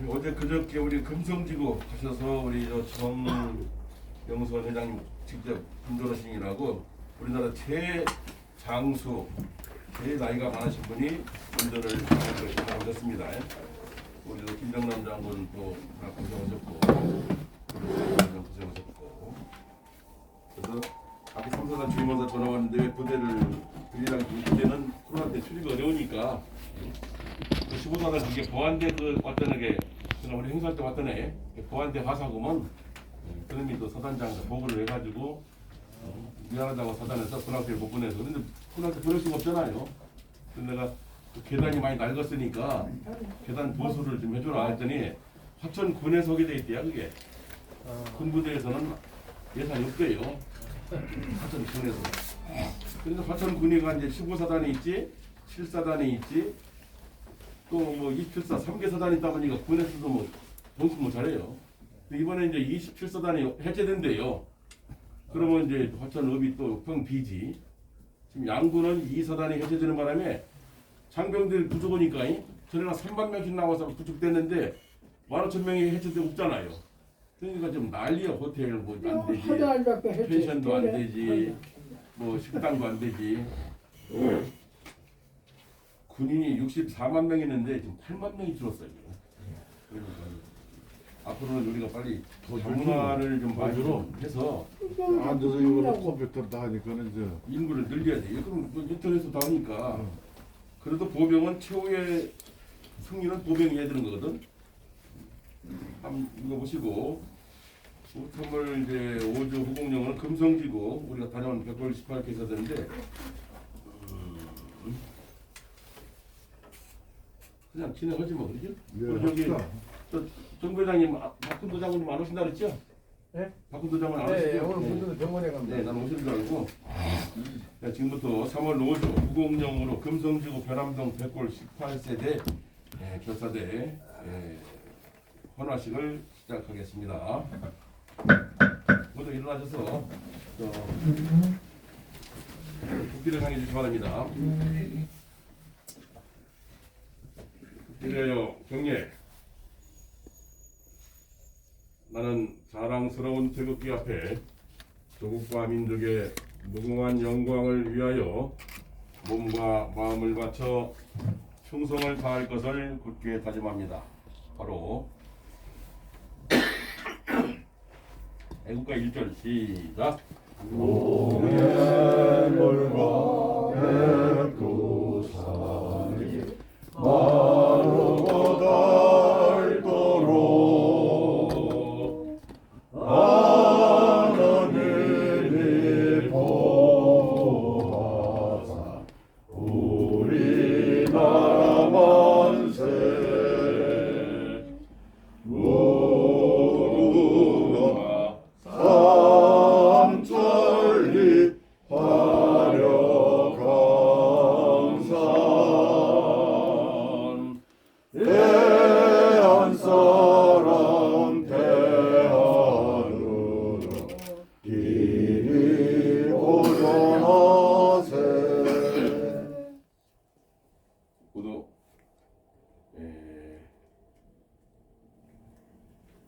어제 그저께 우리 금성지구 가셔서 우리 정영선 회장님 직접 운전하시느라고 우리나라 최장수, 제일 나이가 많으신 분이 운전을 하셨습니다. 우리도 김정남 장군 또 고생하셨고, 고생하셨고. 그래서 앞에 삼사단 주임원사 전화 왔는데 왜 부대를 드리라고 그때는 코로나 때 출입이 어려우니까. 그 15사단 그게 보안대 그 왔던 게 그냥 우리 행사할 때 왔던 애 보안대 화사구먼 그놈이 또 사단장 보고를 해가지고 미안하다고 사단에서 군악대를 못 보내서 근데 군악대 보낼 수가 없잖아요. 근데 내가 그 계단이 많이 낡았으니까 계단 보수를 좀 해주라 했더니 화천 군에 서게 돼 있대요. 그게 군부대에서는 예산이 없대요. 화천 군에서. 그래서 화천 군이가 이제 15사단이 있지 7사단이 있지 또 뭐 27사 3개 사단이 있다 보니까 군에서도 뭐 동수 못 잘해요. 이번에 이제 27사단이 해체된대요. 그러면 이제 화천읍이 또 평비지. 지금 양구는 2사단이 해체되는 바람에 장병들이 부족하니까 전에는 3만 명씩 나와서 부족됐는데 15,000명이 해체되고 없잖아요. 그러니까 좀 난리야. 호텔 뭐 안 되지, 펜션도 안 되지, 뭐 식당도 안 되지. 군인이 64만 명 있는데 지금 8만 명이 줄었어요. 그러니까 앞으로는 우리가 빨리 정문화를 좀 많이 좀 해서 앉아서 이거를 컴퓨터로 다 하니까는 이제 인구를 늘려야 돼. 그럼 뭐 인터넷에서 다 하니까. 그래도 보병은 최후의 승리는 보병이 해야 되는 거거든. 한번 이거 보시고 우참을 이제 5주 후공령은 금성지구 우리가 다녀온 118개 있었는데 그냥 진행하지 뭐 그러죠? 우리 저기 정 부장님 박훈도 장군님 안 오신다 그랬죠? 네? 박훈도 장군 안 오시죠? 네, 오늘 분들은 병원에 갑니다. 네, 나는 오신 줄 알고. 네, 지금부터 3월 5주 후공령으로 금성지구 변암동 백골 18세대 결사대 헌화식을 시작하겠습니다. 모두 일어나셔서 국기를 향해 주시기 바랍니다. 이래요 경례. 나는 자랑스러운 태극기 앞에 조국과 민족의 무궁한 영광을 위하여 몸과 마음을 바쳐 충성을 다할 것을 굳게 다짐합니다. 바로 애국가 1절 시작. 동해물과 백두산이 마르고 닳도록 하느님이 보호하사 우리나라 만세 무궁화 삼천리 화려강산 대한사람 대한으로 길이 오전하세. 모두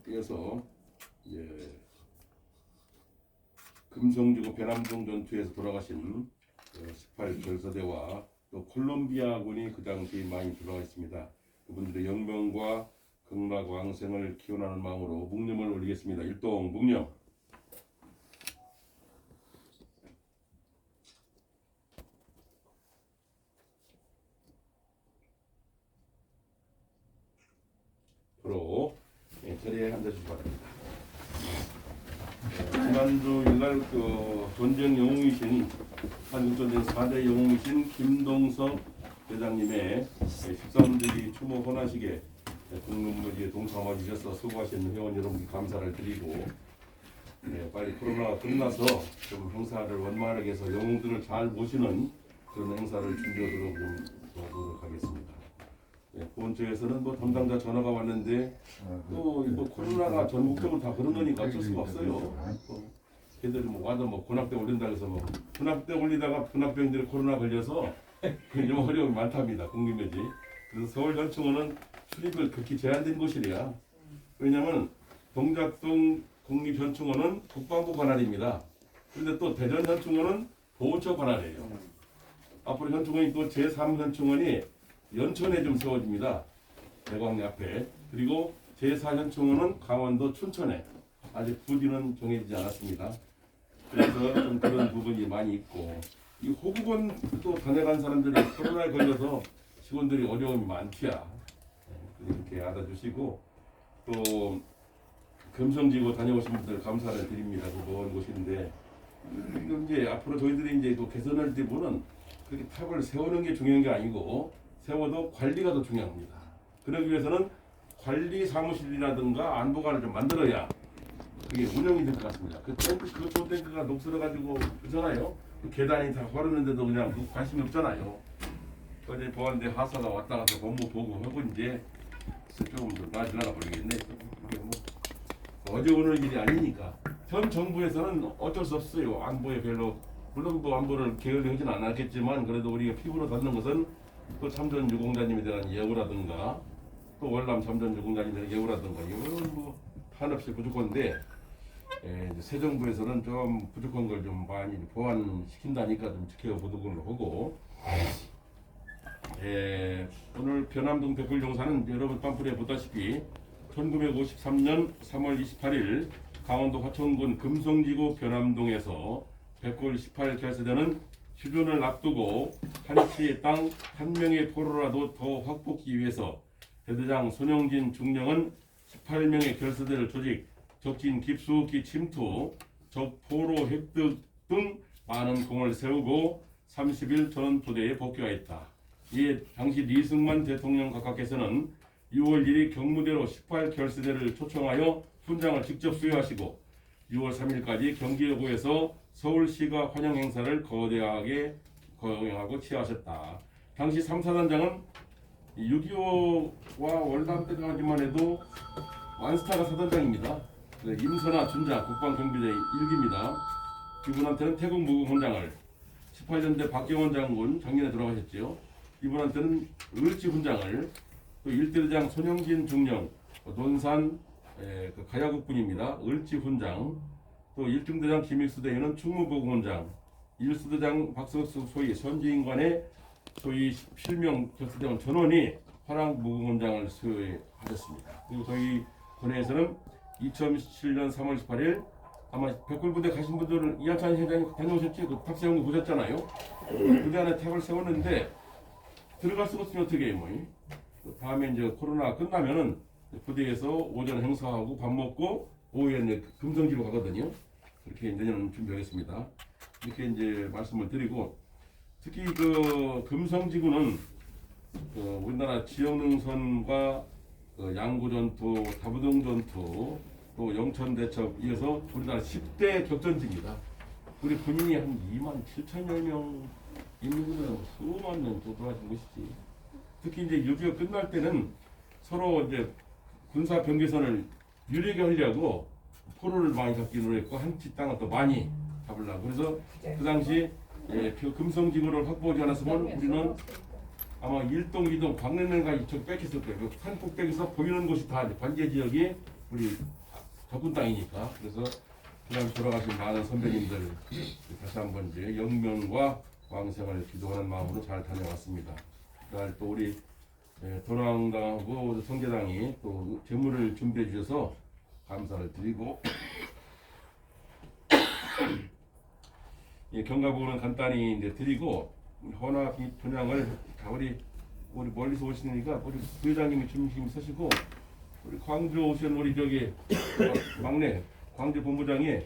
이어서 금성지구 변암동 전투에서 돌아가신 18결사대와 또 콜롬비아군이 그 당시 많이 들어가 있습니다. 그분들의 영명과 극락 왕생을 기원하는 마음으로 묵념을 올리겠습니다. 일동 묵념. 바로 자리에 앉아주시기 바랍니다. 지난주 일날 전쟁 영웅이신 한국전쟁 4대 영웅이신 김동석 대장님의 13대기 추모 헌화식에 국문부지에 동참해 주셔서 수고하신 회원 여러분께 감사를 드리고 빨리 코로나가 끝나서 좀 행사를 원만하게 해서 영웅들을 잘 모시는 그런 행사를 준비하도록 좀 도와주도록 하겠습니다. 보훈처에서는 뭐 담당자 전화가 왔는데 또 이거 코로나가 전국적으로 다 그런 거니까 어쩔 수가 없어요. 걔들이 뭐 와도 뭐 군악대 올린다 해서 뭐 군악대 올리다가 군악병들이 코로나 걸려서 그 어려움이 많답니다. 국민매지. 그래서 서울전청호는 출입을 극히 제한된 곳이래요. 왜냐하면 동작동 국립현충원은 국방부 관할입니다. 그런데 또 대전현충원은 보호처 관할이에요. 앞으로 현충원이 또 제3현충원이 연천에 좀 세워집니다. 대광리 앞에. 그리고 제4현충원은 강원도 춘천에. 아직 부지는 정해지지 않았습니다. 그래서 좀 그런 부분이 많이 있고, 이 호국원 또 다녀간 사람들이 코로나에 걸려서 직원들이 어려움이 많지야. 이렇게 알아주시고, 또 금성지구 다녀오신 분들 감사를 드립니다. 그먼 곳인데, 이제 앞으로 저희들이 이제 또 개선할 때 보면 그렇게 탑을 세우는 게 중요한 게 아니고, 세워도 관리가 더 중요합니다. 그러기 위해서는 관리 사무실이라든가 안보관을 좀 만들어야 그게 운영이 될 것 같습니다. 그 탱크, 그 좋은 탱크가 녹슬어가지고 그잖아요. 그 계단이 다 허르는데도 그냥 그 관심이 없잖아요. 어제 보안대 하사가 왔다 가서 업무 보고 하고 이제 조금 더 나아지려나 모르겠네. 이게 뭐 어제 오늘 일이 아니니까. 현 정부에서는 어쩔 수 없어요. 안보에 별로 물론 뭐 안보를 게을리하진 않았겠지만 그래도 우리가 피부로 닿는 것은 또 참전 유공자님에 대한 예우라든가 또 월남 참전 유공자님에 대한 예우라든가 이건 뭐 한없이 부족한데 이제 새 정부에서는 좀 부족한 걸 좀 많이 보완시킨다니까 좀 지켜보도록 하고 오늘 변암동 백골용사는 여러분 팜플에 보다시피 1953년 3월 28일 강원도 화천군 금성지구 변암동에서 백골 18 결세되는 휴전을 앞두고 한치의 땅 한 명의 포로라도 더 확보하기 위해서 대대장 손영진 중령은 18명의 결세대를 조직, 적진 깊숙이 침투, 적 포로 획득 등 많은 공을 세우고 30일 전투대에 복귀하였다. 이에 당시 리승만 대통령 각하께서는 6월 1일 경무대로 18 결세대를 초청하여 훈장을 직접 수여하시고 6월 3일까지 경기여고에서 서울시가 환영 행사를 거대하게 거행하고 치하하셨다. 당시 3사단장은 6.25와 월남 때까지만 해도 완스타가 사단장입니다. 임선아 준장 국방경비대 1기입니다. 이분한테는 태국 무궁훈장을 18년대 박경원 장군 작년에 돌아가셨지요. 이분한테는 을지 훈장을 또 일대대장 손영진 중령 논산 그 가야국군입니다. 을지 훈장 또 1중대장 김익수대위는 충무보훈장 1수대장 박석수 소위 선지인관의 소위 필명 결수대원 전원이 화랑무궁훈장을 수여하셨습니다. 그리고 저희 군에서는 2017년 3월 18일 아마 백골부대 가신 분들은 이하찬 회장이 다녀오셨지? 그 탑 세운 거 보셨잖아요. 그 안에 탑을 세웠는데 들어갈 수가 없으면 어떻게 해요? 뭐. 다음에 이제 코로나 끝나면은 부대에서 오전 행사하고 밥 먹고 오후에 이제 금성지로 가거든요. 그렇게 내년 준비하겠습니다. 이렇게 이제 말씀을 드리고 특히 그 금성지구는 그 우리나라 지역능선과 그 양구전투, 다부동전투, 또 영천대첩 이어서 우리나라 10대 격전지입니다. 우리 군인이 한 2만 7천여 명 인구는 수만 명 도달하신 것이지. 특히 이제 6.25 끝날 때는 서로 이제 군사 병계선을 유리하게 하려고 포로를 많이 잡기 노력했고 한치 땅을 또 많이 잡으려고. 그래서 그 당시 그 금성지구를 확보하지 않았으면 우리는 아마 1동, 2동 광릉면과 이쪽 뺏겼을 거예요. 그 산 꼭대기에서 보이는 곳이 다 관계 지역이 우리 적군 땅이니까. 그래서 그냥 돌아가신 많은 선배님들 다시 한번 이제 영면과 왕생을 기도하는 마음으로 잘 다녀왔습니다. 그날 또 우리 도랑당하고 성계당이 또 제물을 준비해 주셔서 감사를 드리고 경가부는 간단히 이제 드리고 헌화 분양을 다 우리 멀리서 오시니까 우리 부회장님이 중심 서시고 우리 광주 오신 우리 저기 막내 광주 본부장이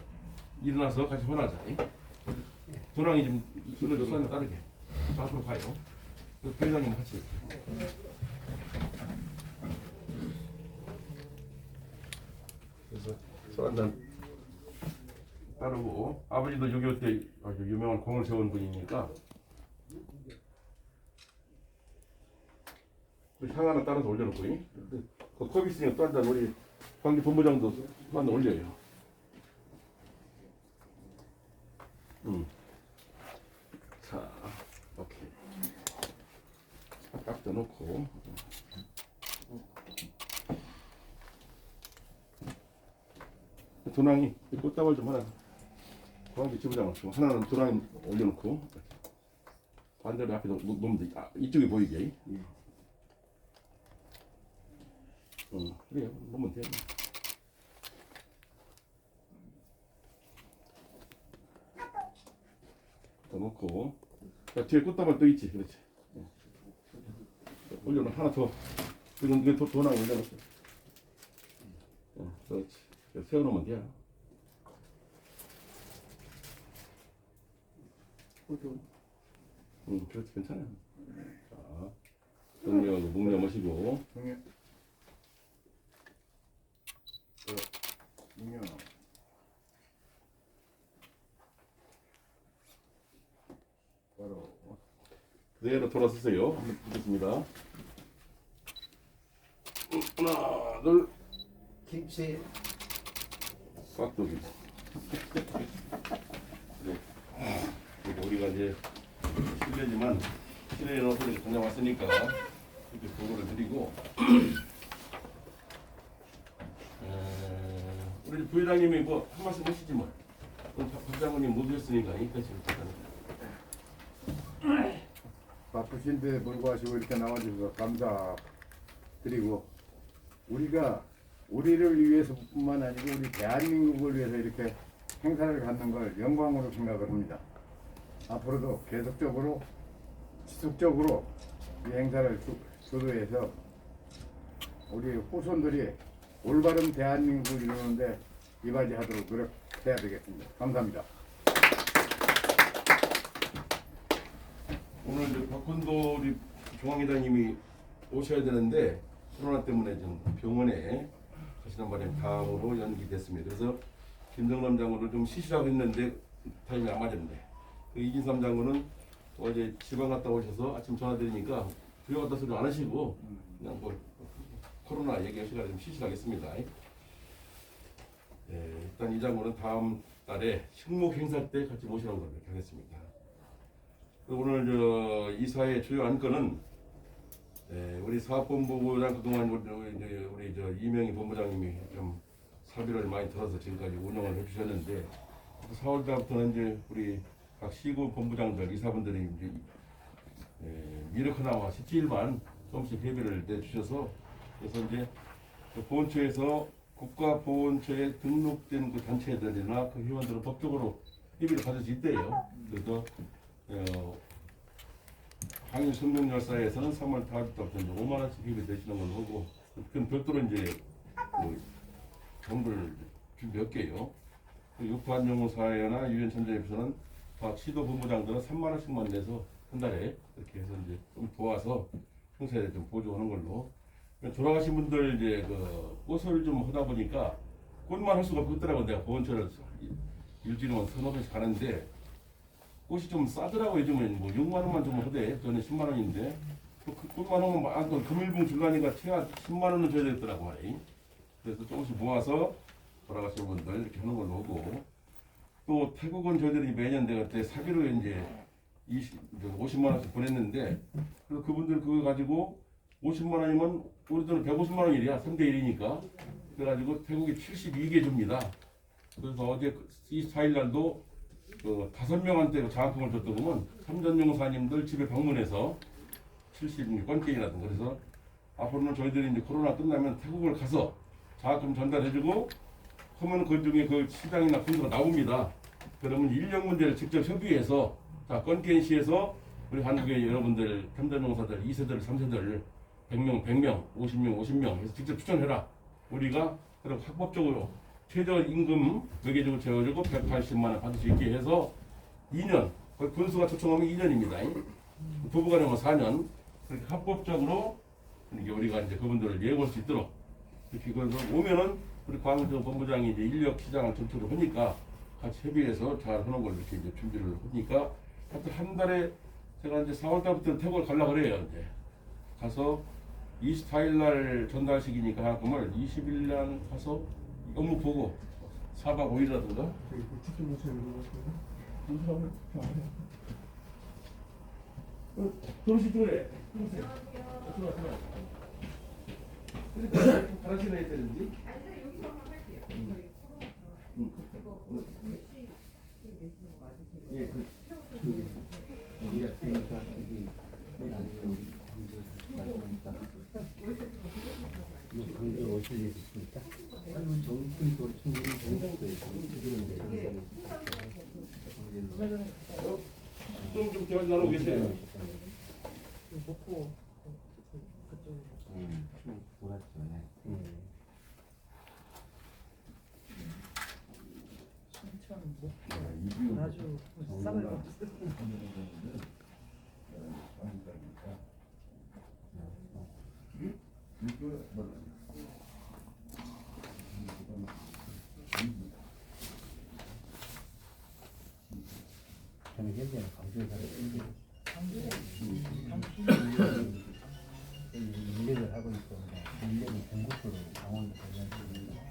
일어나서 같이 헌하자. 도랑이 좀 손을 손에 따르게 앞으로 가요. 부회장님 같이. 그래서 술 한잔 따르고 아버지도 6.25 때 아주 유명한 공을 세운 분이니까 향 하나 따라서 올려놓고 그 컵 있으니까 또 한잔 우리 광주 본부장도 또 한잔 올려요. 자, 오케이. 딱 떠놓고 도낭이 꽃다발 좀 하나 고하게 집어잡고 하나는 도낭 올려놓고 반대로 앞에 놓으면 돼. 이쪽이 보이게. 그래요. 놓으면 돼. 더 놓고 자, 뒤에 꽃다발 또 있지. 그렇지. 올려놓 하나 더. 이게 도낭 올려놓고. 그렇지. 세워놓으면 돼. 그렇지. 괜찮아요. 자, 묵념 마시고. 그대로 돌아서세요. 한번 보겠습니다. 하나, 둘, 김치 깍두기. 네. 그리고 우리가 이제 실례지만 실내에 넣어서 다녀왔으니까 이렇게 보고를 드리고 우리 부회장님이 뭐 한 말씀 하시지 뭐. 오늘 박 장관님 못 오셨으니까 여기까지 바쁘신데 불구하시고 이렇게 나와주셔서 감사드리고 우리가 우리를 위해서뿐만 아니고 우리 대한민국을 위해서 이렇게 행사를 갖는 걸 영광으로 생각을 합니다. 앞으로도 계속적으로 지속적으로 이 행사를 주도해서 우리 후손들이 올바른 대한민국을 이루는데 이바지하도록 노력해야 되겠습니다. 감사합니다. 오늘 이제 박훈도 우리 중앙회장님이 오셔야 되는데 코로나 때문에 좀 병원에 가시는 바람에 다음으로 연기됐습니다. 그래서 김정남 장군을 좀 쉬시라고 했는데 타임이 안 맞았는데 그 이진삼 장군은 어제 지방 갔다 오셔서 아침 전화드리니까 부여 갔다 소리 안 하시고 그냥 뭐 코로나 얘기하시라 좀 쉬시라겠습니다. 네, 일단 이 장군은 다음 달에 식목 행사 때 같이 모시라고 그렇게 하겠습니다. 오늘 저 이사의 주요 안건은 우리 사업본부장 그동안 우리 저 이명희 본부장님이 좀 사비를 많이 들어서 지금까지 운영을 해주셨는데 4월 달부터는 이제 우리 각 시구 본부장들 이사분들이 이제 미륵 하나와 17일만 조금씩 회비를 내주셔서 그래서 이제 그 보훈처에서 국가보훈처에 등록된 그 단체들이나 그 회원들은 법적으로 회비를 받을 수 있대요. 그래서 항일 성명열사에서는 3월 4일부터 5만 원씩 회비 되시는 걸로 하고 그건 별도로 이제 그 정부를 몇 개요. 육판용사회나 유엔천재협에서는 각 시도 본부장들은 3만 원씩만 내서 한 달에 이렇게 해서 이제 좀 도와서 행사에 좀 보조하는 걸로. 돌아가신 분들 이제 그 꽃을 좀 하다 보니까 꽃만 할 수가 없더라고. 내가 보훈처를 일주일이면 1,500씩 가는데 꽃이 좀 싸더라고. 요즘은 뭐 6만 원만 좀 하대. 전에 10만 원인데 그 꽃만 하면 막 금일봉 줄라니까 최하 10만 원은 줘야 되더라고 말이. 그래서 조금씩 모아서 돌아가신 분들 이렇게 하는 걸로 하고 또 태국은 저희들이 매년 내가 그때 사비로 이제 50만 원씩 보냈는데 그래서 그분들 그거 가지고 50만 원이면 우리 돈은 150만 원이야. 3대 1이니까. 그래가지고 태국이 72개 줍니다. 그래서 어제 24일 날도 그 5명한테 장학금을 줬던 거면 삼전용사님들 집에 방문해서 76건개이라든가 그래서 앞으로는 저희들이 이제 코로나 끝나면 태국을 가서 장학금 전달해주고 하면 그 중에 그 시장이나 분수가 나옵니다. 그러면 인력 문제를 직접 협의해서 자 건개시에서 우리 한국의 여러분들 삼전용사들 2세들 3세들 100명 100명 50명 해서 직접 추천해라. 우리가 그럼 합법적으로 최저임금 매개적으로 재워주고 180만 원 받을 수 있게 해서 2년 분수가 초청하면 2년입니다. 부부간에만 4년 그렇게 합법적으로 이게 우리가 이제 그분들을 예고할 수 있도록 이렇게 그래서 오면은 우리 광주 본부장이 이제 인력 시장을 전투를 하니까 같이 협의해서 잘 하는 걸 이렇게 이제 준비를 하니까 하여튼 한 달에 제가 이제 4월 달부터 태국을 가려고 그래요. 이제 가서 24일 날 전달식이니까 학금을 20일 날 가서 업무 보고 4박 5일이라든가 도로시 쪽에 가라시나 해야 되는지 예, 그 저기 우리가 그러니까 여기 강조 어디서 있습니까? 아니 정신 또 충분히 정도에 좀 대화 나누고 계세요. 먹고 그쪽 몰랐죠. 네. 순천 목표 아주 쌈을 먹고 저는 현재는 강주에 살고 인력을 하고 있고 인력이 전국으로 강원도 관련입니다.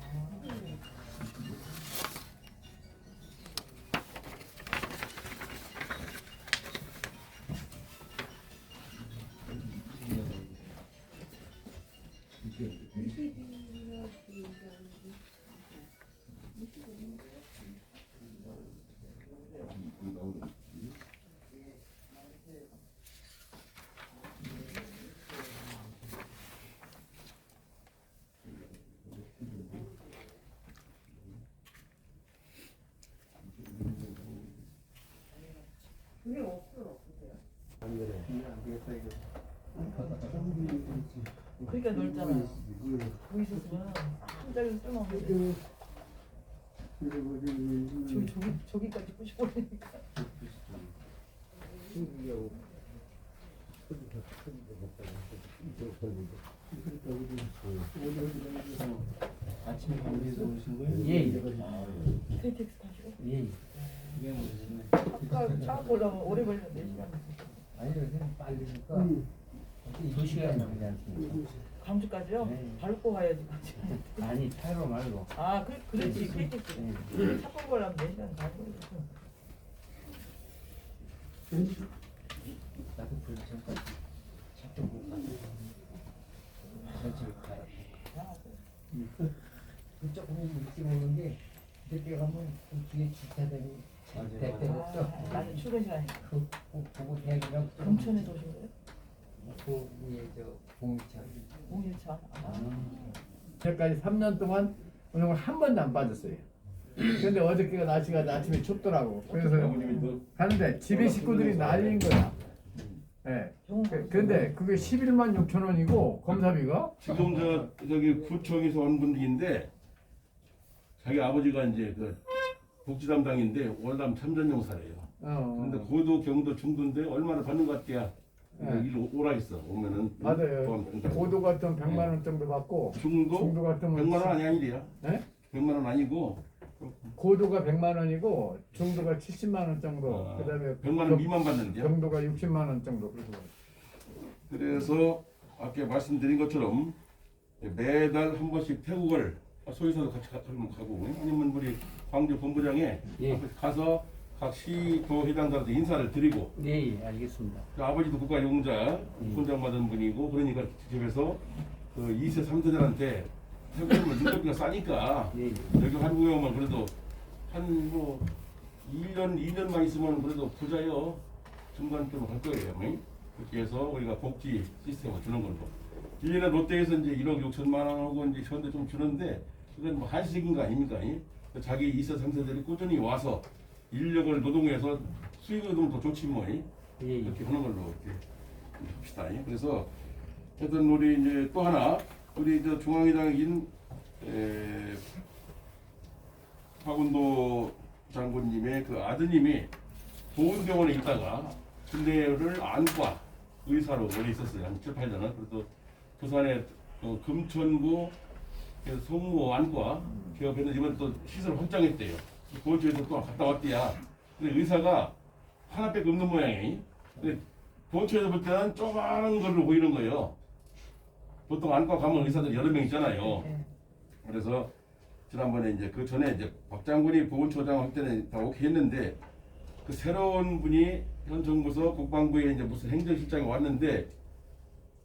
그게 없어요. 안 그래. 안 되겠다 이거. 그러니까 넓잖아요. 거기 있었으면 한 자리 쓸모없는데 저기까지 부셔버리니까. 아침에 강주에서 오신 거예요? 예. KTX 타시고 예. 이게 무슨 아까 차 보려면 오래 걸렸는데 시간. 아니요, 그냥 빨리니까 이 시간이 남지 않습니까? 광주까지요? 네. 밟고 가야지. 아니 차로 말고. 아, 그렇지. KTX. 네. 차 끌고 가려면 4시간 가고. 나도 불 전까지 차좀 못 갔어. 전집에 가야 돼. 조금 일찍 오는데 늦게 가면 그 뒤에 주차장이 대대 없어. 나는 출근 시간이니까. 그 보고 대학이랑 금천에서 오신 거예요? 그 위에 저 공차. 5일차. 지금까지 3년 동안 운동을 한 번도 안 빠졌어요. 근데 어저께가 날씨가 아침에 춥더라고. 그래서 가는데 집에 식구들이 난리인 거야. 예. 근데 그게 11만 6천 원이고 검사비가 지금 저기 구청에서 온 분들인데 자기 아버지가 이제 그 복지 담당인데 월남 참전용사래요. 근데 고도 경도 중도인데 얼마나 받는 것 같대야. 일 오라 있어. 오면은 맞아요. 포함된다고. 고도 같은 100만 원 정도 받고 중도 중도 같으면 100만 원 아니래요. 네? 100만 원 아니고 고도가 100만 원이고 중도가 70만 원 정도. 아, 그다음에 100만 원 미만 받는데요. 정도가 60만 원 정도. 그래서 아까 말씀드린 것처럼 매달 한 번씩 태국을 소유사도 같이 가고 아니면 우리 광주 본부장에 예. 가서 각 시도 해당자한테 인사를 드리고 예, 예, 알겠습니다. 그 아버지도 국가용자 훈장 받은 분이고 그러니까 집에서 그 2세 3세들한테 태국은 등록비가 싸니까 예, 예. 여기 한국에 오면 그래도 한 뭐 2년만 있으면 그래도 부자요 중간쯤 갈 거예요. 그렇게 해서 우리가 복지 시스템을 주는 걸로 1년에 롯데에서 이제 1억 6천만 원하고 이제 현대 좀 주는데 그건 뭐 한식인 거 아닙니까? 자기 2세 3세들이 꾸준히 와서 인력을 노동해서 수익을 좀 더 좋지 뭐 예, 예. 이렇게 하는 걸로 이렇게 합시다. 그래서 하여튼 우리 이제 또 하나 우리 저 중앙회장인 박운도 장군님의 그 아드님이 보훈병원에 있다가 근대를 안과 의사로 오래 있었어요. 한 7, 8년은. 그래서 부산에 금천구 송무 안과 개업했는데 이번에 또 시설 확장했대요. 보훈처에서 또 갔다 왔대야. 근데 의사가 하나밖에 없는 모양이. 근데 보훈처에서 볼 때는 조그마한 걸로 보이는 거예요. 보통 안과 가면 의사들 여러 명 있잖아요. 그래서 지난번에 이제 그 전에 이제 박 장군이 보훈처장 할 때는 다 오케이 했는데 그 새로운 분이 현 정부서 국방부에 이제 무슨 행정실장이 왔는데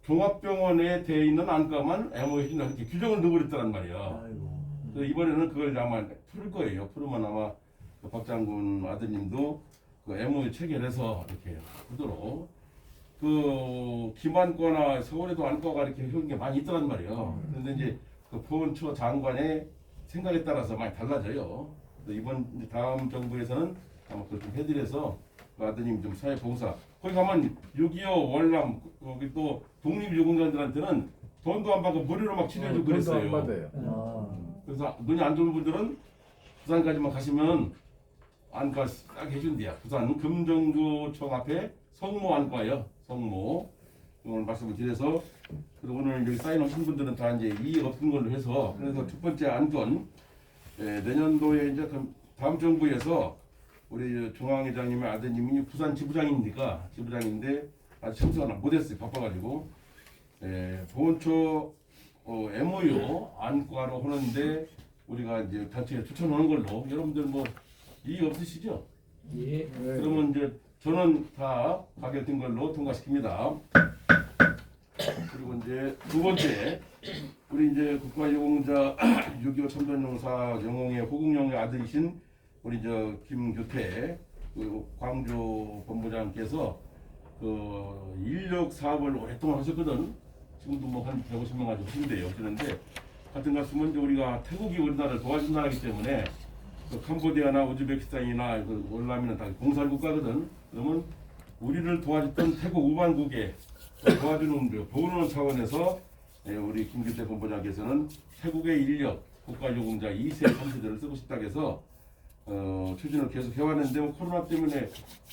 종합병원에 돼 있는 안과만 MO에 해준다 이렇게 규정을 넣어버렸다는 말이야. 그래서 이번에는 그걸 아마 풀 거예요. 풀으면 아마 그 박 장군 아드님도 그 MOU 체결해서 이렇게 하도록 그 김안과나 서울에도 안과가 이렇게 해온 게 많이 있더란 말이에요. 그런데 이제 그 보훈처 장관의 생각에 따라서 많이 달라져요. 그래서 이번 이제 다음 정부에서는 아마 그걸 좀 해드려서 그 아드님 좀 사회봉사 거기 가면 6.25 월남 거기 또 독립유공자들한테는 돈도 안 받고 무료로 막 치료해주고 돈도 안 그랬어요. 받아요. 그래서 눈이 안 좋은 분들은 부산까지만 가시면 안과 딱 해준대요. 부산 금정구청 앞에 성모 안과예요. 성모. 오늘 말씀을 드려서 그리고 오늘 여기 사인 오신 분들은 다 이제 이해 없는 걸로 해서 그래서 첫 번째 안건 내년도에 이제 다음 정부에서 우리 중앙회장님의 아드님이 부산 지부장입니까? 지부장인데 아직 참석을 못했어요. 바빠가지고 보훈처 MOU 안과로 하는데 우리가 이제 단체에 추천하는 걸로 여러분들 뭐 이의 없으시죠? 예. 그러면 이제 저는 다 가결된 걸로 통과시킵니다. 그리고 이제 두 번째 우리 이제 국가유공자 6.25 참전용사 영웅의 호국영웅의 아들이신 우리 저 김규태 그 광주 본부장께서 그 인력 사업을 오랫동안 하셨거든. 지금도 뭐 한 150명 가지고 하신대요. 그런데 같은 말씀은 이제 우리가 태국이 우리나라를 도와준 나라이기 때문에 그 캄보디아나 우즈베키스탄이나 그 월남이나 다 공산 국가거든. 그러면 우리를 도와줬던 태국 우방국에 도와주는 보호하는 차원에서 우리 김규태 본부장께서는 태국의 인력 국가유공자 2세, 3세들을 쓰고 싶다고 해서 추진을 계속 해왔는데 뭐 코로나 때문에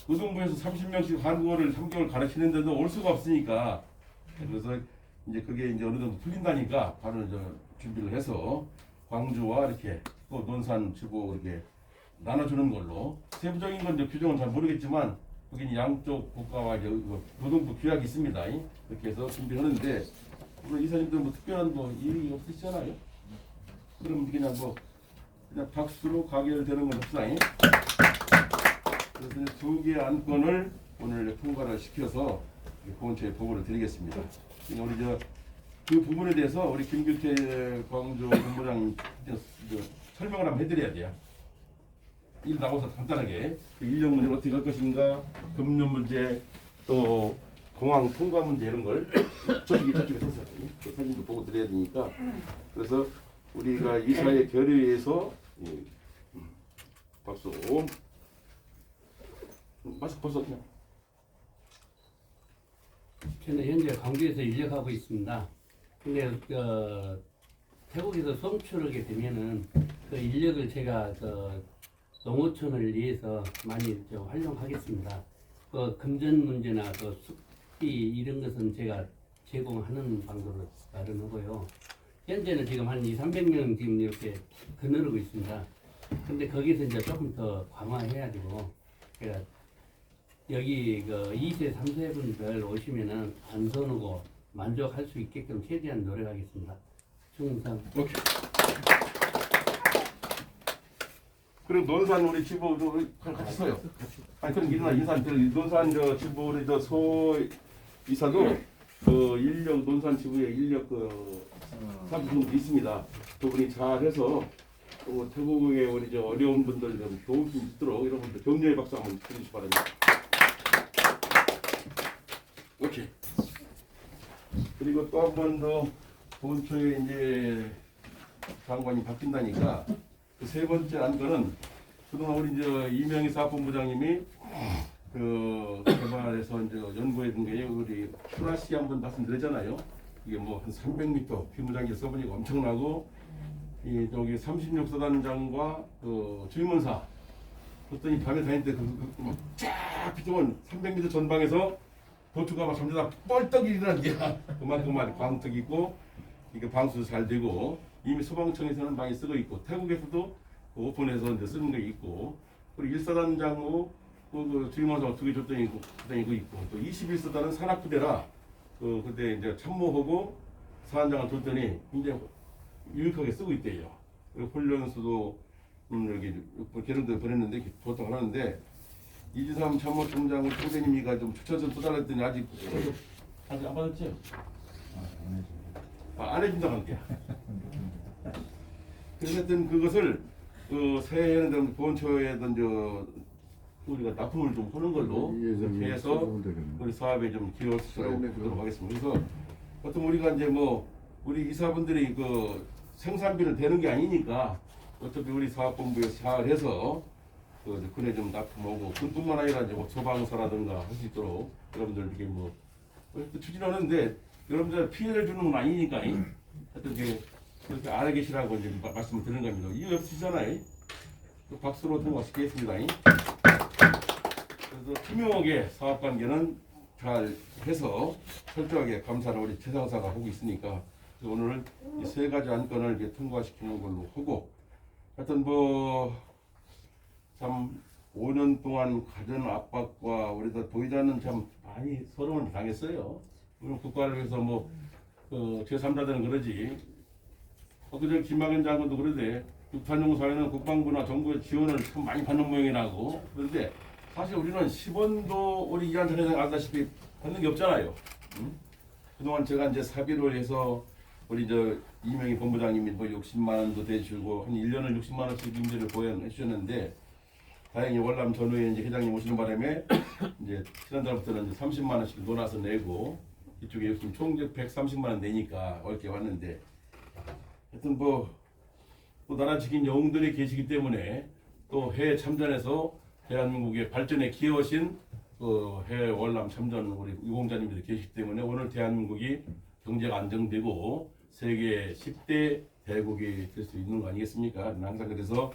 고등부에서 30명씩 한국어를 3개월 가르치는데도 올 수가 없으니까 그래서 이제 그게 이제 어느 정도 풀린다니까 바로 저 준비를 해서 광주와 이렇게 또 논산 지부 이렇게 나눠주는 걸로 세부적인 건 이제 규정은 잘 모르겠지만 거기는 양쪽 국가와 이제 노동부 규약이 있습니다. 이렇게 해서 준비하는데 우리 이사님들 뭐 특별한 뭐 일이 없으시잖아요. 그럼 그냥 뭐 그냥 박수로 가결되는 건 없으나 그래서 두 개 안건을 오늘 통과를 시켜서 보훈처에 보고를 드리겠습니다. 우리 그 부분에 대해서 우리 김규태 광주 본부장 설명을 한번 해드려야 돼요. 일 나와서 간단하게 그 인력 문제를 어떻게 할 것인가, 금융 문제, 또 공항 통과 문제 이런 걸 저쪽에 해서 그 사진도 보고 드려야 되니까 그래서 우리가 이사의 결의에서 박수 마스크 벗어 그냥. 저는 현재 광주에서 인력하고 있습니다. 근데 태국에서 송출하게 되면은 그 인력을 제가 농어촌을 위해서 많이 활용하겠습니다. 그 금전 문제나 그 숙비 이런 것은 제가 제공하는 방도로 마련하고요. 현재는 지금 한 200~300명 지금 이렇게 거느리고 있습니다. 근데 거기서 이제 조금 더 강화해야 되고, 제가 여기 그 2세, 3세 분들 오시면은 안전하고 만족할 수 있게끔 최대한 노력하겠습니다. 충성. 오케이. 그리고 논산 우리 지부 우리 같이 서요. 아니 그럼 일어나 인사 논산 저 지부 우리 소 이사도 그 인력 논산 지부에 인력 그 사무소 있습니다. 두 분이 잘해서 또 태국에 우리 저 어려운 분들 좀 도울 수 있도록 이런 분들 격려의 박수 한번 해주시기 바랍니다. 오케이. 그리고 또 한 번 더 보훈처에 이제 장관이 바뀐다니까 그 세 번째 안건은 그동안 우리 이제 이명희 사업본부장님이 그 개발해서 이제 연구했던 게 우리 슈라시 한번 말씀드렸잖아요. 이게 뭐 한 300m 비무장기 써보니까 엄청나고 이 저기 36사단장과 그 주임원사 그랬더니 밤에 다닐 때 쫙 비추면 300m 전방에서 도투가 막 잠자다 뻘떡 일어나는 게 그만큼 광택 있고 이게 방수도 잘 되고 이미 소방청에서는 많이 쓰고 있고 태국에서도 오픈해서 이제 쓰는 게 있고 그리고 1사단장으로 그 주임원사 2개 줬더니 그거 있고 또 21사단은 산악부대라 그때 이제 참모하고 사단장을 줬더니 굉장히 유익하게 쓰고 있대요. 그리고 훈련소도 여기 개론도 보냈는데 보통 하는데 이지삼 참모총장을 총장님이가 좀 추천 좀 써달랬더니 아직 안 받았죠? 안 해준다고 할게요. 그래서 하여튼 그것을 그 새해에는 보훈처에든 저 우리가 납품을 좀 하는 걸로 이렇게 해서 우리 사업에 좀 기여하도록 하겠습니다. 그래서 보통 우리가 이제 뭐 우리 이사분들이 그 생산비를 대는 게 아니니까 어차피 우리 사업본부에서 잘 해서 그 군에 좀 납품하고 군뿐만 아니라 이제 뭐 소방서라든가 할 수 있도록 여러분들 이렇게 뭐 추진하는데 여러분들 피해를 주는 건 아니니까 하여튼 그렇게 알아 계시라고 이제 말씀을 드리는 겁니다. 이유 없으시잖아요. 또 박수로 통과시키겠습니다. 그래서 투명하게 사업관계는 잘 해서 철저하게 감사를 우리 최상사가 하고 있으니까 오늘 이 세 가지 안건을 이렇게 통과시키는 걸로 하고 하여튼 뭐 참 5년 동안 가전 압박과 우리가 보이자는 참 많이 서러움을 당했어요. 우리 국가를 위해서 뭐 제3자들은 그러지. 그저 김학연 장관도 그러대. 육탄용 사회는 국방부나 정부의 지원을 참 많이 받는 모양이라고. 그런데 사실 우리는 10원도 우리 이한 전에서 알다시피 받는 게 없잖아요. 응? 그동안 제가 이제 사비를 해서 우리 저 이명희 본부장님이 뭐 60만 원도 대주고 한 1년을 60만 원씩 임대를 보연해 주셨는데 다행히 월남 전후에 이제 회장님 오시는 바람에 이제 지난달부터는 이제 30만 원씩 놀아서 내고 이쪽에 요즘 총 130만 원 내니까 옳게 왔는데 하여튼 뭐 또 나라 지킨 영웅들이 계시기 때문에 또 해외 참전해서 대한민국의 발전에 기여하신 그 해외 월남 참전 우리 유공자님들이 계시기 때문에 오늘 대한민국이 경제가 안정되고 세계 10대 대국이 될 수 있는 거 아니겠습니까? 항상 그래서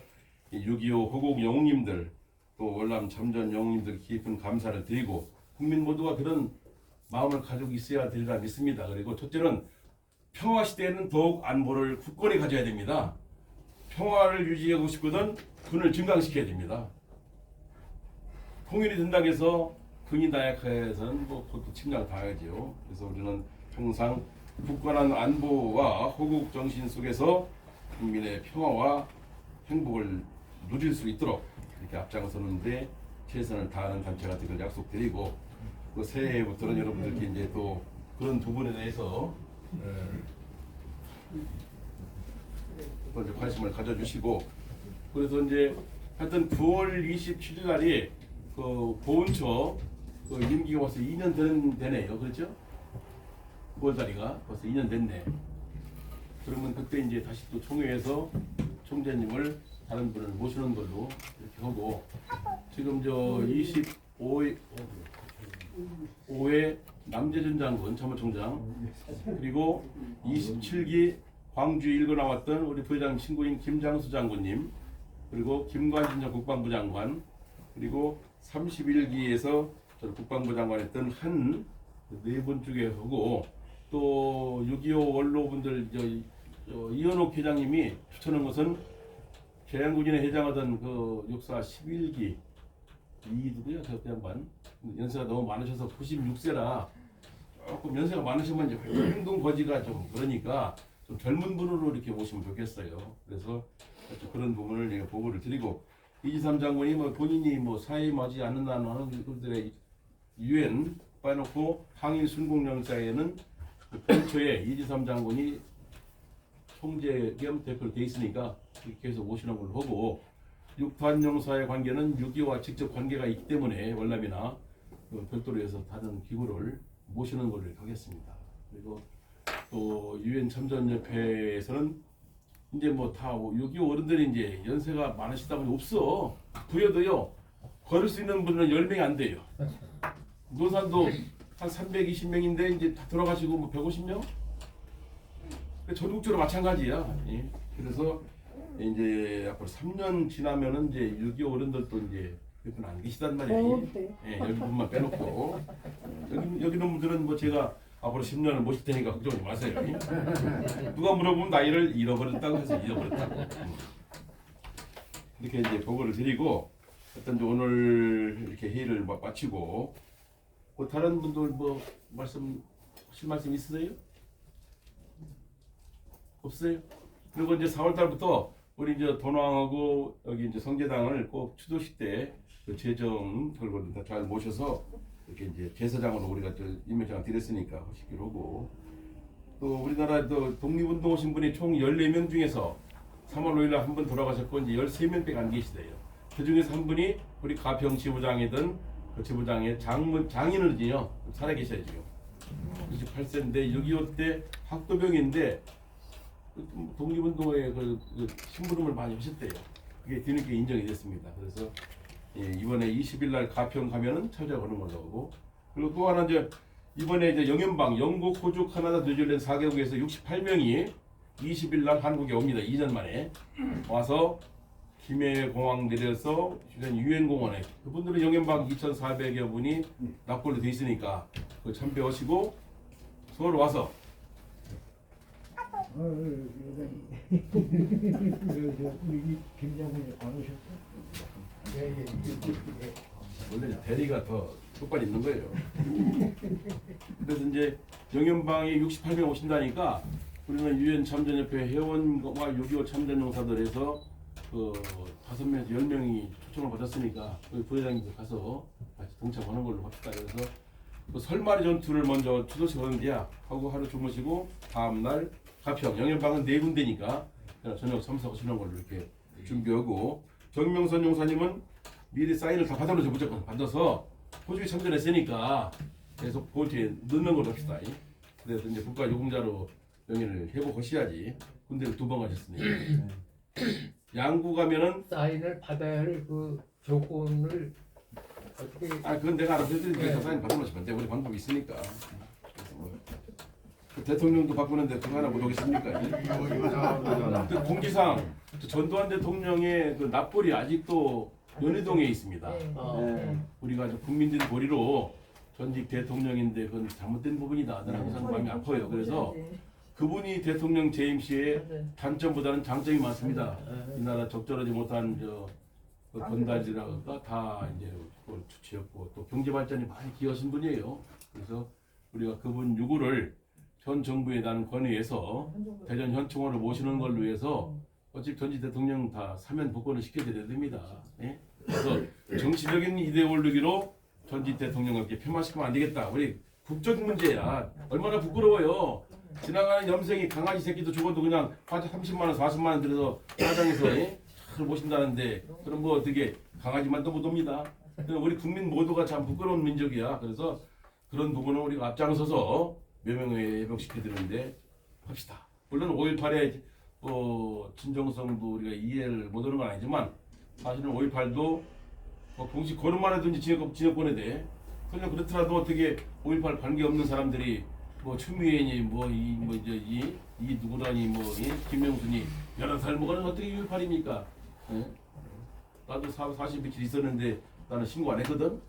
6.25 호국 영웅님들 또 월남 참전 영웅님들 깊은 감사를 드리고 국민 모두가 그런 마음을 가지고 있어야 되리라 믿습니다. 그리고 첫째는 평화 시대에는 더욱 안보를 굳건히 가져야 됩니다. 평화를 유지하고 싶거든 군을 증강시켜야 됩니다. 통일이 된다고 해서 군이 나약해서는 뭐 그것도 침략 당하죠. 그래서 우리는 항상 굳건한 안보와 호국 정신 속에서 국민의 평화와 행복을 누릴 수 있도록 이렇게 앞장서는데 최선을 다하는 단체가 되길 약속드리고 그 새해부터는 여러분들께 이제 또 그런 부분에 대해서 또 이제 관심을 가져주시고 그래서 이제 하여튼 9월 27일 날이 그 보훈처 그 임기가 벌써 2년 되네요. 그렇죠? 9월달이가 벌써 2년 됐네. 그러면 그때 이제 다시 또 총회에서 총재님을 다른 분을 모시는 걸로 이렇게 하고 지금 저 25회 남재준 장군 참모총장 그리고 27기 광주 일고 나왔던 우리 부회장 친구인 김장수 장군님 그리고 김관진 전 국방부 장관 그리고 31기에서 국방부 장관 했던 한 네 분 쪽에 하고 또 6.25 원로분들 이현옥 회장님이 추천한 것은 계양군인회 회장하던 그 육사 11기 이 누구야 저 양반 연세가 너무 많으셔서 96세라 조금 연세가 많으시면 이제 행동 거지가 좀 그러니까 좀 젊은 분으로 이렇게 모시면 좋겠어요. 그래서 그런 부분을 제가 보고를 드리고 이지삼 장군이 뭐 본인이 뭐 사임하지 않는다는 하는 분들의 유엔 빠놓고 항일 순국영사에는 본처에 이지삼 장군이 총재 겸 대표로 돼 있으니까 이렇게 해서 모시는 걸로 하고 육탄용사의 관계는 6.25와 직접 관계가 있기 때문에 월남이나 별도로 해서 다른 기구를 모시는 걸로 하겠습니다. 그리고 또 유엔 참전협회에서는 이제 뭐 다 6.25 어른들이 이제 연세가 많으시다 보니 없어. 부여도요 걸을 수 있는 분은 10명이 안 돼요. 노산도 한 320명인데 이제 다 돌아가시고 뭐 150명? 전국적으로 마찬가지야. 예. 그래서 이제 앞으로 3년 지나면은 이제 6.25 어른들도 이제 몇 분 안 계시단 말이에요. 예, 10분만 빼놓고 여기 있는 분들은 뭐 제가 앞으로 10년을 모실 테니까 걱정하지 마세요. 누가 물어보면 나이를 잃어버렸다고 해서 잃어버렸다고. 이렇게 이제 보고를 드리고 일단 이제 오늘 이렇게 회의를 마치고 뭐 다른 분들 뭐 하실 말씀 있으세요? 없어요? 그리고 이제 4월 달부터 우리 이제 돈왕하고 여기 이제 성계당을 꼭 추도식 때 그 재정 결과를 다 잘 모셔서 이렇게 이제 제사장으로 우리가 저 임명장을 드렸으니까 하시기로 하고 또 우리나라 또 독립운동 오신 분이 총 14명 중에서 3월 5일날 한 분 돌아가셨고 이제 13명밖에 안 계시대요. 그 중에서 한 분이 우리 가평 지부장이던 그 지부장의 장인어른이요. 살아 계셔요 지금. 98세인데 6.25 때 학도병인데 독립운동에 그 심부름을 많이 하셨대요. 그게 뒤늦게 인정이 됐습니다. 그래서 예, 이번에 20일 날 가평 가면은 찾아오는 걸로 하고, 그리고 또 하나 이제 이번에 이제 영연방 영국, 호주, 카나다, 뉴질랜드 4개국에서 68명이 20일 날 한국에 옵니다. 2년 만에 와서 김해공항 내려서 유엔공원에, 그분들은 영연방 2,400여 분이 납골로 돼 있으니까 그 참배하시고 서울 와서 우리 김장군이 안 오셨어? 원래 대리가 더 효과가 있는 거예요. 그래서 이제 영연방에 68명 오신다니까 우리는 유엔 참전협회 회원과 6.25 참전용사들에서 그 5명에서 10명이 초청을 받았으니까 우리 부회장님도 가서 같이 동참하는 걸로 합시다. 그래서 그 설마리 전투를 먼저 추도식하는데야 하고 하루 주무시고 다음날 가평 영연방은 4군데니까 저녁 참석하시는 걸로 이렇게 준비하고, 정명선 용사님은 미리 사인을 다 받아놓죠. 무조건 받아서 호주에 참전했으니까 계속 볼트에 넣는 걸로 합시다. 그래서 이제 국가유공자로 명예를 회복하셔야지. 군대를 2번 가셨으니까. 양구 가면은 사인을 받아야 할 그 조건을 어떻게 그건 내가 알아서 해드리니까 사인 받아놓으시면 돼. 우리 방법이 있으니까. 그 대통령도 바꾸는데 그거 하나 못 오겠습니까? 그 공지상 전두환 대통령의 그 납골이 아직도 연희동에 있습니다. 우리가 이제 국민들 보리로 전직 대통령인데 그건 잘못된 부분이다. 나는 항상 마음이 아파요. 그래서 그분이 대통령 재임 시에 단점보다는 장점이 많습니다. 이 나라 적절하지 못한 그 건달이라든가 다 이제 그걸 주치했고 또 경제 발전이 많이 기여하신 분이에요. 그래서 우리가 그분 유구를 현 정부에 대한 권위에서 대전 현충원을 모시는 걸로 해서 어차피 전직 대통령 다 사면 복권을 시켜드려야 됩니다. 예? 그래서 정치적인 이데올로기로 전직 대통령을 이렇게 폄하시키면 안 되겠다. 우리 국적 문제야. 얼마나 부끄러워요. 지나가는 염생이 강아지 새끼도 죽어도 그냥 화재 30만 원, 40만 원 들여서 사장에서 잘 모신다는데 그럼 뭐 어떻게 강아지만 또 못 옵니다. 우리 국민 모두가 참 부끄러운 민족이야. 그래서 그런 부분은 우리가 앞장서서 묘명에 회복시켜드리는데 합시다. 물론 5.18에 진정성도 우리가 이해를 못하는 건 아니지만 사실은 5.18도 공식 거론만 해도 지역권에 대해 설령 그렇더라도 어떻게 5.18 관계없는 사람들이 뭐 추미애니 이 누구라니 김명순이 여러 살 먹으면 어떻게 6.18입니까? 예? 나도 40며칠 있었는데 나는 신고 안 했거든.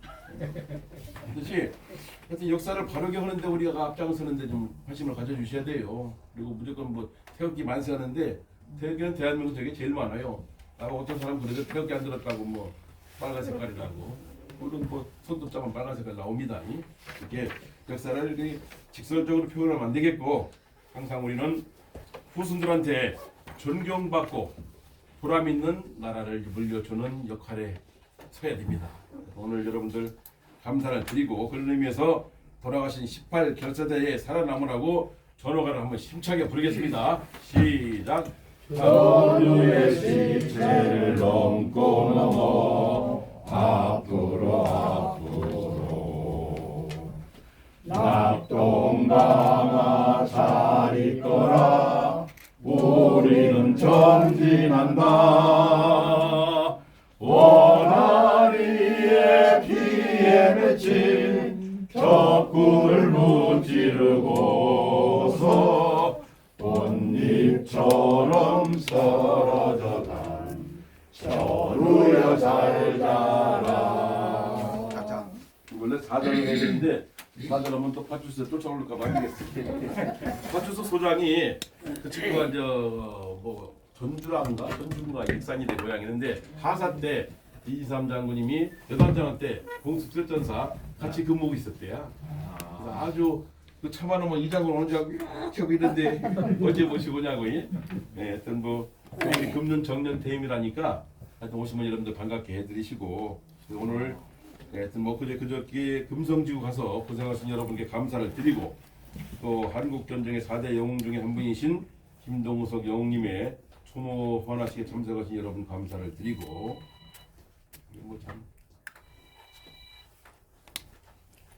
그렇지? 하여튼 역사를 바르게 하는데 우리가 앞장서는데 좀 관심을 가져주셔야 돼요. 그리고 무조건 태극기 만세하는데 태극기는 대한민국 쪽에 제일 많아요. 나가 어떤 사람 그래도 태극기 안 들었다고 빨간 색깔이라고. 물론 손톱자만 빨간 색깔 나옵니다. 이렇게 역사를 이렇게 직설적으로 표현하면 안 되겠고 항상 우리는 후손들한테 존경받고 보람 있는 나라를 물려주는 역할에 서야 됩니다. 오늘 여러분들 감사를 드리고 그런 의미에서 돌아가신 18 결사대에 살아남으라고 전호가를 한번 힘차게 부르겠습니다. 시작. 전우의 시체를 넘고 넘어 앞으로 낙동강아 잘 있거라 우리는 전진한다 원아리의 피에 맺힌 적군을 무찌르고서 꽃잎처럼 사라져간 전우여 잘 자라. 원래 4절을 해야 되는데 4절하면 또 파출소에 쫓아올까 봐 안 되겠어. 파출소 소장이 그 친구가 전주인가 익산이대 고향이는데 하사 때 이지삼 장군님이 여단장한 때 공습설전사 같이 근무하고 있었대요. 그래서 아주 그 참아놓으면 이 장군 언제 하고 이렇게 하고 있는데 언제 모시고 오냐고. 하여튼 우리 금년 정년 퇴임이라니까 하여튼 오시면 여러분들 반갑게 해드리시고 오늘 하여튼 그저께 금성지구 가서 고생하신 여러분께 감사를 드리고 또 한국 전쟁의 4대 영웅 중에 한 분이신 김동석 영웅님의 초모 헌화식에 참석하신 여러분 감사를 드리고 뭐참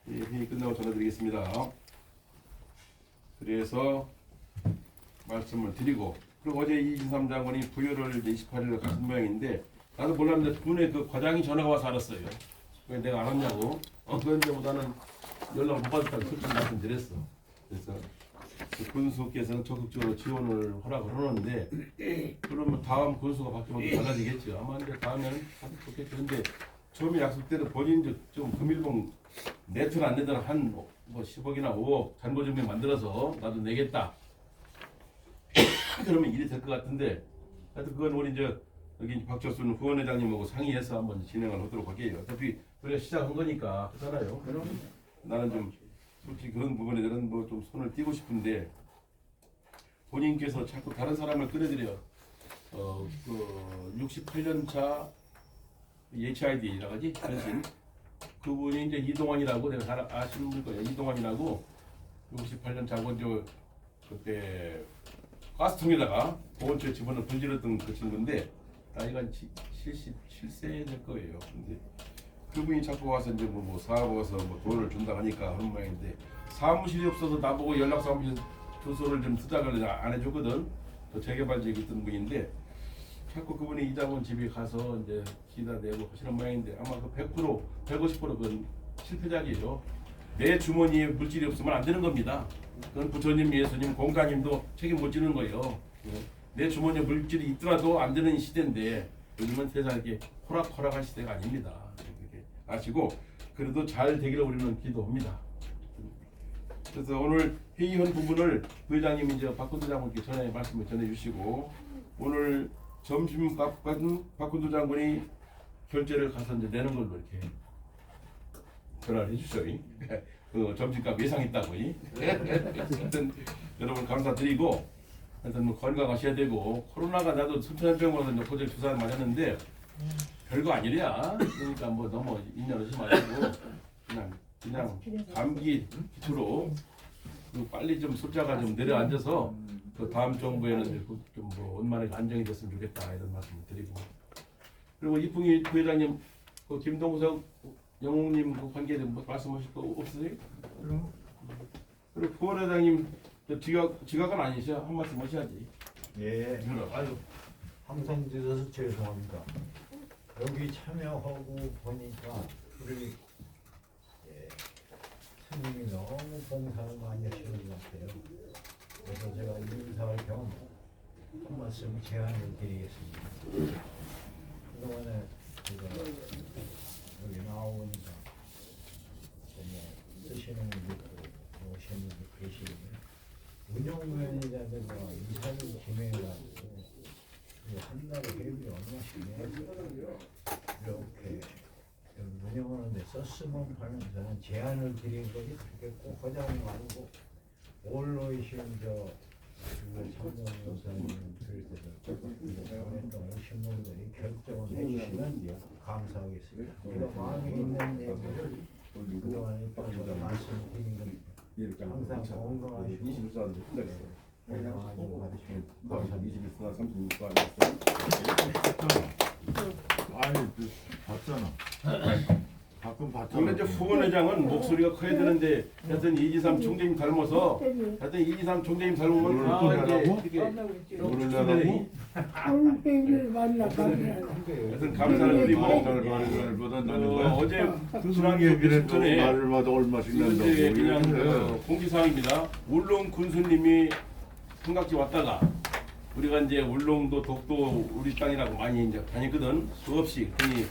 회의 끝나고 전해드리겠습니다. 그래서 말씀을 드리고 그리고 어제 이진삼 장관이 부여를 28일에 가신 모양인데 나도 몰랐는데 군에 그 과장이 전화가 와서 알았어요. 왜 내가 안 왔냐고. 그런데보다는 연락을 못 받았다고 솔직히 말씀드렸어. 그래서 그 군수께서는 적극적으로 지원을 하라고 하는데 그러면 다음 군수가 바뀌면 또 달라지겠죠. 아마 이제 다음에는 아주 좋겠죠. 근데 처음에 약속 때도 본인도 좀 금일봉 네트는 안 내더라 한뭐 10억이나 5억 잔고 증명 만들어서 나도 내겠다. 그러면 일이 될 것 같은데 하여튼 그건 우리 이제 여기 박철순 후원회장님하고 상의해서 한번 진행을 하도록 할게요. 어차피 우리가 시작한 거니까 그렇잖아요. 그럼 나는 좀 솔직히 그런 부분에 대해서는 뭐 좀 손을 띄고 싶은데 본인께서 자꾸 다른 사람을 끌어들여 그 68년 차 HID라고 하지 전신 그분이 이제 이동환이라고 내가 잘 아시는 거예요. 이동환이라고 68년 자본조 그때 가스통에다가 보온초에 집어넣어 불질렀던 그 친구인데 나이가 77세 될 거예요. 근데 그분이 자꾸 와서 이제 뭐 사업 와서 뭐 돈을 준다 하니까 하는 모양인데 사무실이 없어서 나보고 연락 사무실 주소를 좀 투닥을 안 해주거든. 또 재개발지에 있던 분인데 자꾸 그분이 이장원 집에 가서 이제 기다 내고 하시는 모양인데 아마 그 100% 150% 그건 실패작이에요. 내 주머니에 물질이 없으면 안 되는 겁니다. 그건 부처님, 예수님, 공가님도 책임 못 지는 거예요. 내 주머니에 물질이 있더라도 안 되는 시대인데 요즘은 세상에 이렇게 호락호락한 시대가 아닙니다. 이렇게 아시고 그래도 잘 되기를 우리는 기도합니다. 그래서 오늘 회의한 부분을 부회장님이 이제 박근도 장군께 전에 말씀을 전해주시고 오늘 점심값은 박근도 장군이 결제를 가서 이제 내는 걸로 이렇게 전화를 해주셔요. 그 점심값 예상했다고. 하여튼 여러분 감사드리고 하여튼 뭐 건강하셔야 되고 코로나가 나도 순천병원에서 이제 고질 주사를 맞았는데 별거 아니랴. 그러니까 뭐 너무 인연하지 마시고 그냥 감기 기초로 빨리 좀 숫자가 좀 내려앉아서 그 다음 정부에는 좀뭐 원만하게 안정이 됐으면 좋겠다 이런 말씀을 드리고 그리고 이풍희 부회장님 그 김동석 영웅님 그 관계에 뭐 말씀하실 거 없으세요? 그리고 부원회장님 지각은 아니셔 한 말씀 하셔야지. 예, 아유 항상 늦어서 죄송합니다. 여기 참여하고 보니까 우리 스님이 너무 봉사를 많이 하시는 것 같아요. 그래서 제가 인사할 겸 한 말씀 제안을 드리겠습니다. 그동안에 제가 여기 나오니까 뭐 쓰시는 분도 있고 오시는 분도 계시고 운영면이라든가 이사를 지내가지고 한 달에 회비 얼마씩 내서 이렇게 운영하는 데 썼으면 하는 저는 제안을 드린 것이 그렇게 꼭 허장이 아니고 올로이신 참모사님들 오랫동안 오신 분들이 결정을 해주시면 감사하겠습니다. 우리가 마음에 있는 내용을 그동안에 또 제가 말씀드린 건 항상 건강하시고 24년 건강하시고 받으시면 감사합니다. 24, 36도 아니 봤잖아. 가끔 봤잖아. 원래 이제 후원회장은 목소리가 커야 되는데 하여튼 이지삼 총재님 닮아서 하여튼 이지삼 총재님 닮으면 노래를 이제 하라고? 이렇게 노래를 하라고? 하여튼 감사를 드리고 어제 스승 얘기를 또 전에 말마다 얼마씩 난다고. 이제 그냥 그 공지사항입니다. 울릉 군수님이 삼각지 왔다가 우리가 이제 울릉도 독도 우리 땅이라고 많이 이제 다녔거든. 수없이 그러니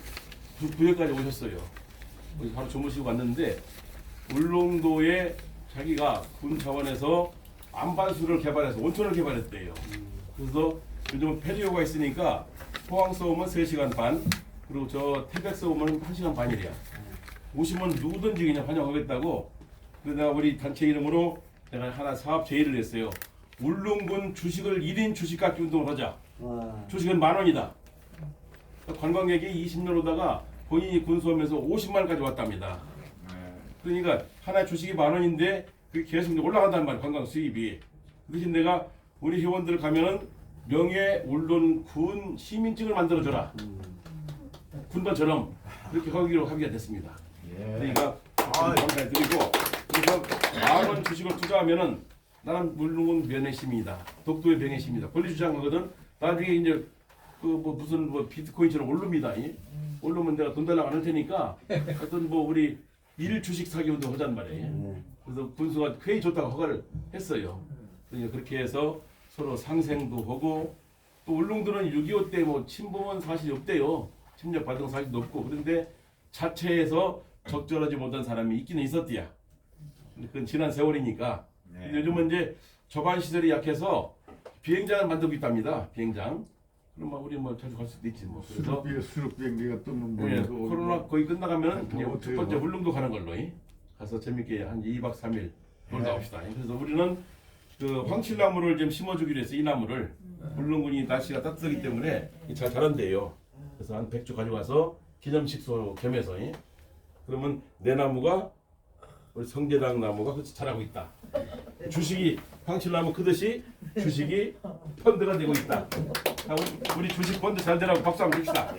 부여까지 오셨어요. 거기 바로 주무시고 왔는데 울릉도에 자기가 군 차원에서 안반수를 개발해서 온천을 개발했대요. 그래서 요즘은 페리오가 있으니까 포항서 오면 3시간 반 그리고 저 태백서 오면 1시간 반이래요. 오시면 누구든지 그냥 환영하겠다고. 그래서 내가 우리 단체 이름으로 내가 하나 사업 제의를 했어요. 울릉군 주식을 1인 주식깎기 운동을 하자. 주식은 10,000원이다. 관광객이 20년 오다가 본인이 군수하면서 50만 원까지 왔답니다. 그러니까 하나 주식이 10,000원인데 그게 계속 올라간단 말이야. 관광 수입이. 그 대신 내가 우리 회원들 가면은 명예 울릉 군 시민증을 만들어줘라. 군단처럼 그렇게 하기가 됐습니다. 그러니까 감사드리고 그래서 10,000원 주식을 투자하면은 나는 울릉군 명예시민이다. 독도의 명예시민이다. 권리 주장하거든. 나중에 이제 그 뭐 무슨 뭐 비트코인처럼 오릅니다. 오르면 내가 돈 달라고 안 할 테니까 하여튼 뭐 우리 일 주식 사기 운동 하자는 말이에요. 그래서 군수가 굉장히 좋다고 허가를 했어요. 그러니까 그렇게 해서 서로 상생도 하고 또 울릉도는 6.25 때 뭐 침범은 사실이 없대요. 침략 받은 사실도 없고 그런데 자체에서 적절하지 못한 사람이 있기는 있었대야. 근데 그건 지난 세월이니까. 근데 요즘은 이제 저반 시설이 약해서 비행장을 만들고 있답니다. 비행장. 그럼 뭐 우리 뭐 자주 갈 수도 있지 뭐. 그래서 수륙 비행기가 뜨는 거. 예, 코로나 거의 끝나가면 이제 뭐 첫 번째 울릉도 가는 걸로 가서 재밌게 한 2박 3일 놀다 옵시다. 그래서 우리는 그 황칠나무를 좀 심어주기로 해서 이 나무를 울릉군이 날씨가 따뜻하기 때문에 잘 자란대요. 그래서 한 100주 가져가서 기념식소 겸해서 그러면 내 나무가 우리 성계당 나무가 그렇게 자라고 있다. 주식이 황칠나무 크듯이 주식이 펀드가 되고 있다. 우리 주식 펀드 잘 되라고 박수 한번 칩시다.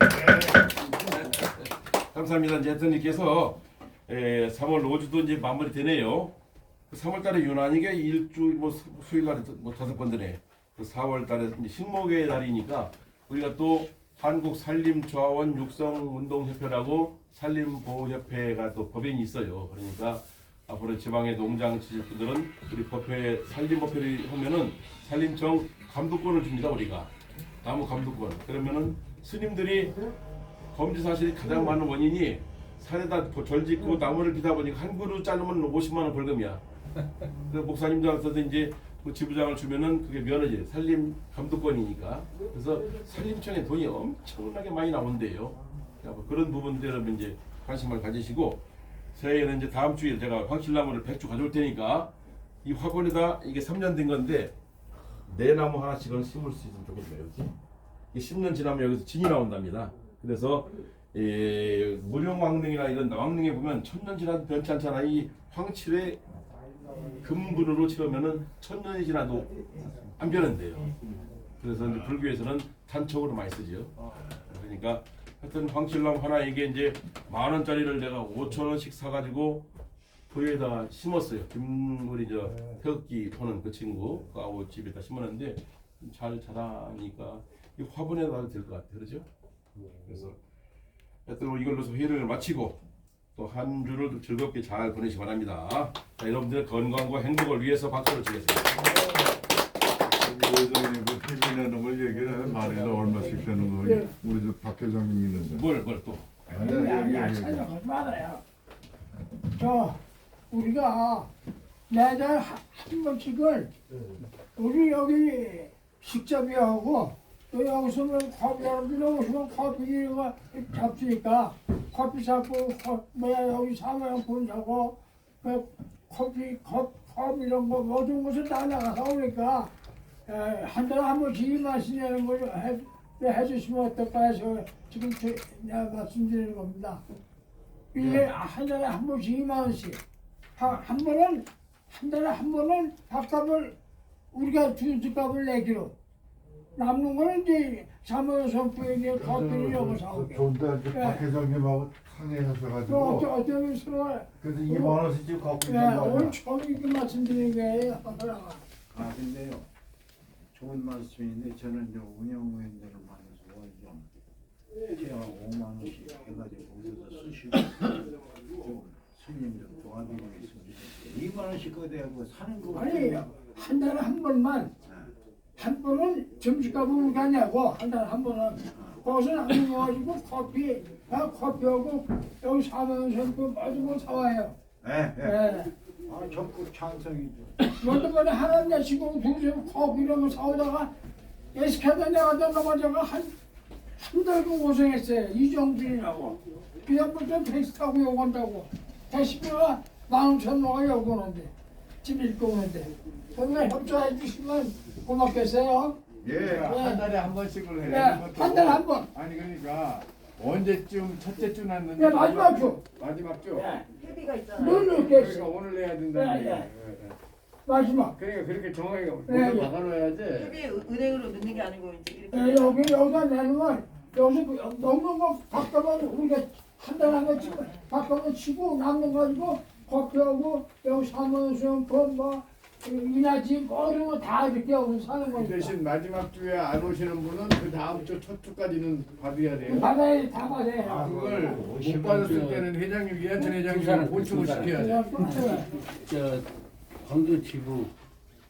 감사합니다. 이제 대통령께서 3월 5주도 이제 마무리되네요. 3월달에 유난히게 일주 뭐 수요일날에 뭐 5번 되네. 그 4월달에 식목의 달이니까 우리가 또 한국산림조합원 육성운동협회라고 산림보호협회가 또 법인이 있어요. 그러니까 앞으로 지방의 농장 지실 분들은 우리 법회 산림법회를 하면은 산림청 감독권을 줍니다. 우리가 나무 감독권. 그러면은 스님들이 범죄 사실이 가장 많은 원인이 산에다 절 짓고 나무를 비다 보니까 한 그루 자르면 50만 원 벌금이야. 그 목사님들한테도 이제 그 지부장을 주면은 그게 면허지 산림 감독권이니까. 그래서 산림청에 돈이 엄청나게 많이 나온대요. 그러니까 그런 부분들은 이제 관심을 가지시고 새해에는 이제 다음 주에 제가 황실나무를 100주 가져올 테니까 이 화분에다 이게 3년 된 건데 네 나무 하나씩은 심을 수 있으면 좋겠네요. 그렇지? 이 10년 지나면 여기서 진이 나온답니다. 그래서 무령왕릉이나 이런 왕릉에 보면 1000년 지나도 변치 않잖아. 이 황칠의 금분으로 채우면은 1000년이 지나도 안 변한대요. 그래서 이제 불교에서는 단촉으로 많이 쓰죠. 그러니까 하여튼 황칠나무 하나 이게 이제 10,000원짜리를 내가 5,000원씩 사가지고 도에다 심었어요. 우리 저 태극기 보는 그 친구 그 아우 집에다 심었는데 잘 자라니까 이 화분에 놔도 될 것 같아요. 그렇죠? 그래서 하여튼 이걸로 회의를 마치고 또 한 주를 즐겁게 잘 보내시기 바랍니다. 자, 여러분들의 건강과 행복을 위해서 박수를 치겠습니다. 예전에 그 TV내는 걸 얘기를 해. 말에다 얼마씩 되는 거. 우리 저 박 회장님 있는데. 뭘 또? 아니 찾아가지 말아요. 저 우리가 매달 한 번씩은 우리 여기 식자비하고 또 여기서는 커피 여러분들 오시면 커피 이런 거 잡수니까 커피 사고 뭐야 여기 사모양품 사고 그 커피 컵 이런 거 모든 것을 다 나가서 오니까 한 달에 한 번씩 2만씩 내는 걸 해주시면 어떨까 해서 지금 내가 말씀드리는 겁니다. 이게 한 달에 한 번씩 2만 원씩 한 번은 한 달에 한 번은 밥값을 우리가 주식값을 내기로 남는 거는 이제 사모성부에 커피를 이런 거 사오게. 좋은데 박 회장님하고 또 상의하셔가지고 어쩌면 서로 그래서 2만 원씩 갖고 예, 있단 오늘 말이야. 처음 이렇게 말씀드리는 거예요. 아 근데요 좋은 말씀인데 저는 이제 운영위원들을 만나서 제가 5만 원씩 해가지고 거기서 쓰시고 좀 스님 좀 도와드리겠습니다. 2만 원씩 거대하고 사는 거 아니 한 달에 한 번만 한 번은 점심값을 우리가 내고 한 달에 한 번은 거기서 남는 거 가지고 커피하고 여기 사모성부 모든 거 사와요. 예. 예. 아 적극 찬성이죠. 여태까지 하나 내시고 둘씩 커피 이런 거 사오다가 예식하다 내가 넘어가다가 한 달도 고생했어요. 이정진이라고. 그 양반도 택시 타고 욕 온다고. 택시비가 15,000원가 욕 오는데. 집 읽고 오는데. 그러면 협조해 주시면 고맙겠어요. 예. 한 달에 한 번씩을 예, 한 달에 한 번. 아니 그러니까 언제쯤 첫째 주 났는지 예, 마지막 주. 마지막 주. 예. 회비가 있잖아요. 늘 그러니까 이렇게 오늘 내야 된다는 예, 예. 얘기예요. 마지막. 그러니까 그렇게 정확하게 네, 못 예. 박아놔야지. 여기 은행으로 넣는 게 아니고 이제 이렇게. 여기다 내는 건 여기서 넘는 거 바꿔면 우리가 한달한달 치고 바꿔면 치고 남는 거 가지고 커피하고 여기 사무소용 뭐 이나지 뭐 이런 거 다 이렇게 하고 사는 그 거니까. 대신 마지막 주에 안 오시는 분은 그 다음 주 첫 주까지는 받아야 돼요. 받아야 다 받아야 그걸 못 받았을 때는 회장님 이한천 회장님 보충을 시켜야 돼. 돼. 저 광주 지부